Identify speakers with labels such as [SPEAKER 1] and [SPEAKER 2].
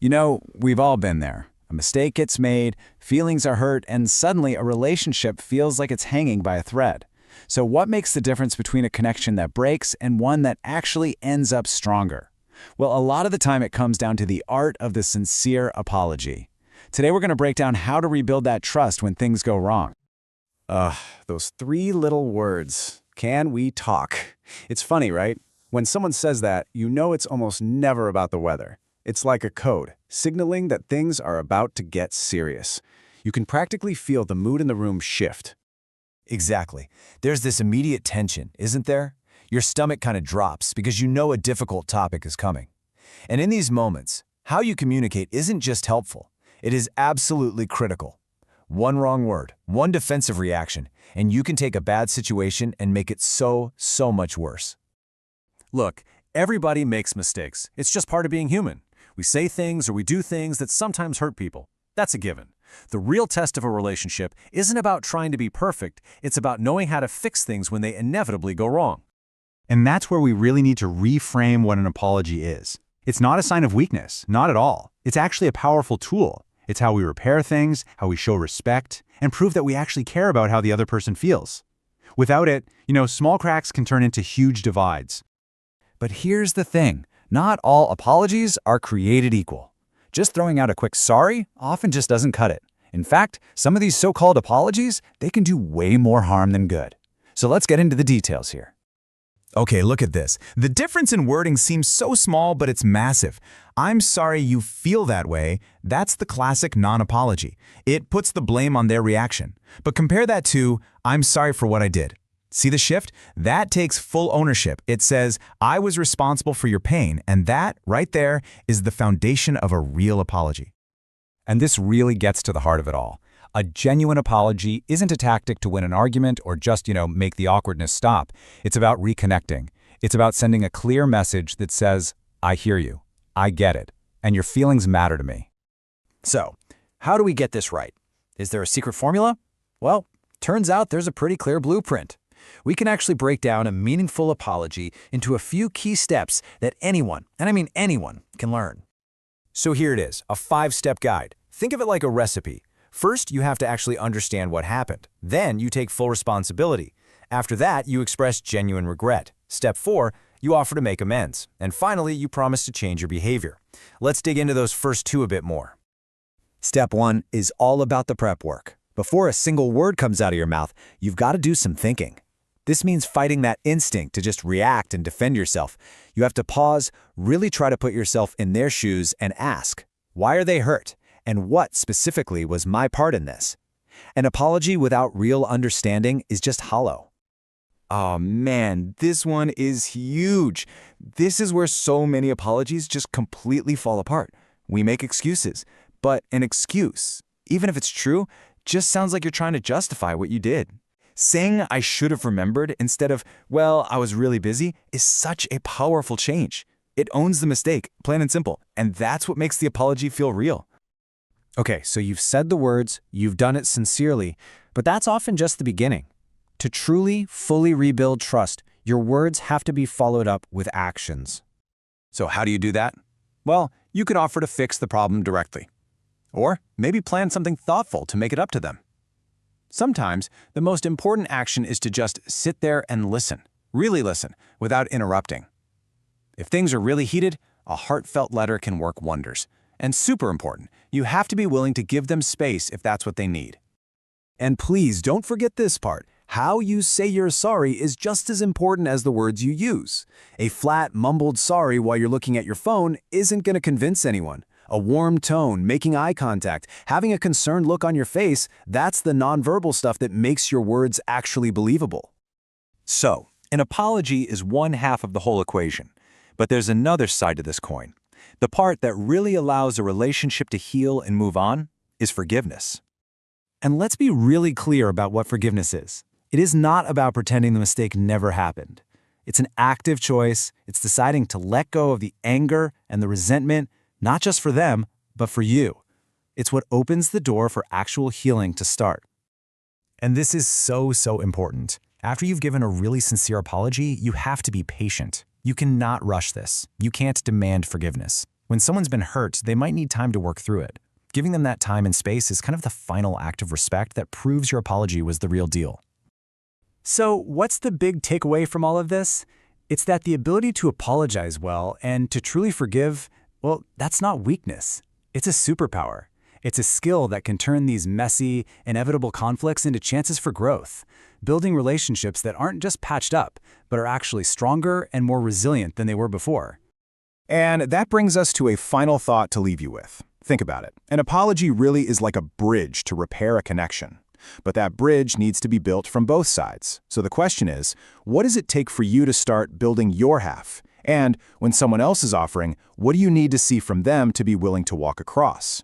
[SPEAKER 1] We've all been there. A mistake gets made, feelings are hurt, and suddenly a relationship feels like it's hanging by a thread. So what makes the difference between a connection that breaks and one that actually ends up stronger? Well, a lot of the time it comes down to the art of the sincere apology. Today we're going to break down how to rebuild that trust when things go wrong.
[SPEAKER 2] Those three little words. Can we talk? It's funny, right? When someone says that, you know it's almost never about the weather. It's like a code, signaling that things are about to get serious. You can practically feel the mood in the room shift.
[SPEAKER 3] Exactly. There's this immediate tension, isn't there? Your stomach kind of drops because you know a difficult topic is coming. And in these moments, how you communicate isn't just helpful. It is absolutely critical. One wrong word, one defensive reaction, and you can take a bad situation and make it so much worse.
[SPEAKER 4] Look, everybody makes mistakes. It's just part of being human. We say things or we do things that sometimes hurt people. That's a given. The real test of a relationship isn't about trying to be perfect. It's about knowing how to fix things when they inevitably go wrong.
[SPEAKER 5] And that's where we really need to reframe what an apology is. It's not a sign of weakness, not at all. It's actually a powerful tool. It's how we repair things, how we show respect, and prove that we actually care about how the other person feels. Without it, small cracks can turn into huge divides.
[SPEAKER 1] But here's the thing. Not all apologies are created equal. Just throwing out a quick sorry often just doesn't cut it. In fact, some of these so-called apologies, they can do way more harm than good. So let's get into the details here.
[SPEAKER 3] Okay, look at this. The difference in wording seems so small, but it's massive. I'm sorry you feel that way. That's the classic non-apology. It puts the blame on their reaction. But compare that to, I'm sorry for what I did. See the shift? That takes full ownership. It says, I was responsible for your pain, and that, right there, is the foundation of a real apology.
[SPEAKER 1] And this really gets to the heart of it all. A genuine apology isn't a tactic to win an argument or just, make the awkwardness stop. It's about reconnecting. It's about sending a clear message that says, I hear you, I get it, and your feelings matter to me.
[SPEAKER 6] So, how do we get this right? Is there a secret formula? Well, turns out there's a pretty clear blueprint. We can actually break down a meaningful apology into a few key steps that anyone, and I mean anyone, can learn.
[SPEAKER 3] So here it is, a 5-step guide. Think of it like a recipe. First, you have to actually understand what happened. Then, you take full responsibility. After that, you express genuine regret. Step 4, you offer to make amends. And finally, you promise to change your behavior. Let's dig into those first two a bit more.
[SPEAKER 6] Step 1 is all about the prep work. Before a single word comes out of your mouth, you've got to do some thinking. This means fighting that instinct to just react and defend yourself. You have to pause, really try to put yourself in their shoes and ask, why are they hurt? And what specifically was my part in this? An apology without real understanding is just hollow.
[SPEAKER 2] Oh man, this one is huge. This is where so many apologies just completely fall apart. We make excuses, but an excuse, even if it's true, just sounds like you're trying to justify what you did. Saying I should have remembered instead of, well, I was really busy is such a powerful change. It owns the mistake, plain and simple, and that's what makes the apology feel real.
[SPEAKER 6] Okay, so you've said the words, you've done it sincerely, but that's often just the beginning. To truly, fully rebuild trust, your words have to be followed up with actions.
[SPEAKER 2] So how do you do that? Well, you could offer to fix the problem directly. Or maybe plan something thoughtful to make it up to them. Sometimes, the most important action is to just sit there and listen, really listen, without interrupting. If things are really heated, a heartfelt letter can work wonders. And super important, you have to be willing to give them space if that's what they need. And please don't forget this part. How you say you're sorry is just as important as the words you use. A flat, mumbled sorry while you're looking at your phone isn't going to convince anyone. A warm tone, making eye contact, having a concerned look on your face, that's the nonverbal stuff that makes your words actually believable.
[SPEAKER 3] So, an apology is one half of the whole equation. But there's another side to this coin. The part that really allows a relationship to heal and move on is forgiveness.
[SPEAKER 6] And let's be really clear about what forgiveness is. It is not about pretending the mistake never happened. It's an active choice. It's deciding to let go of the anger and the resentment, not just for them, but for you. It's what opens the door for actual healing to start.
[SPEAKER 1] And this is so important. After you've given a really sincere apology, you have to be patient. You cannot rush this. You can't demand forgiveness.
[SPEAKER 2] When someone's been hurt, they might need time to work through it. Giving them that time and space is kind of the final act of respect that proves your apology was the real deal.
[SPEAKER 1] So, what's the big takeaway from all of this? It's that the ability to apologize well and to truly forgive, well, that's not weakness. It's a superpower. It's a skill that can turn these messy, inevitable conflicts into chances for growth, building relationships that aren't just patched up, but are actually stronger and more resilient than they were before.
[SPEAKER 7] And that brings us to a final thought to leave you with. Think about it. An apology really is like a bridge to repair a connection. But that bridge needs to be built from both sides. So the question is, what does it take for you to start building your half? And when someone else is offering, what do you need to see from them to be willing to walk across?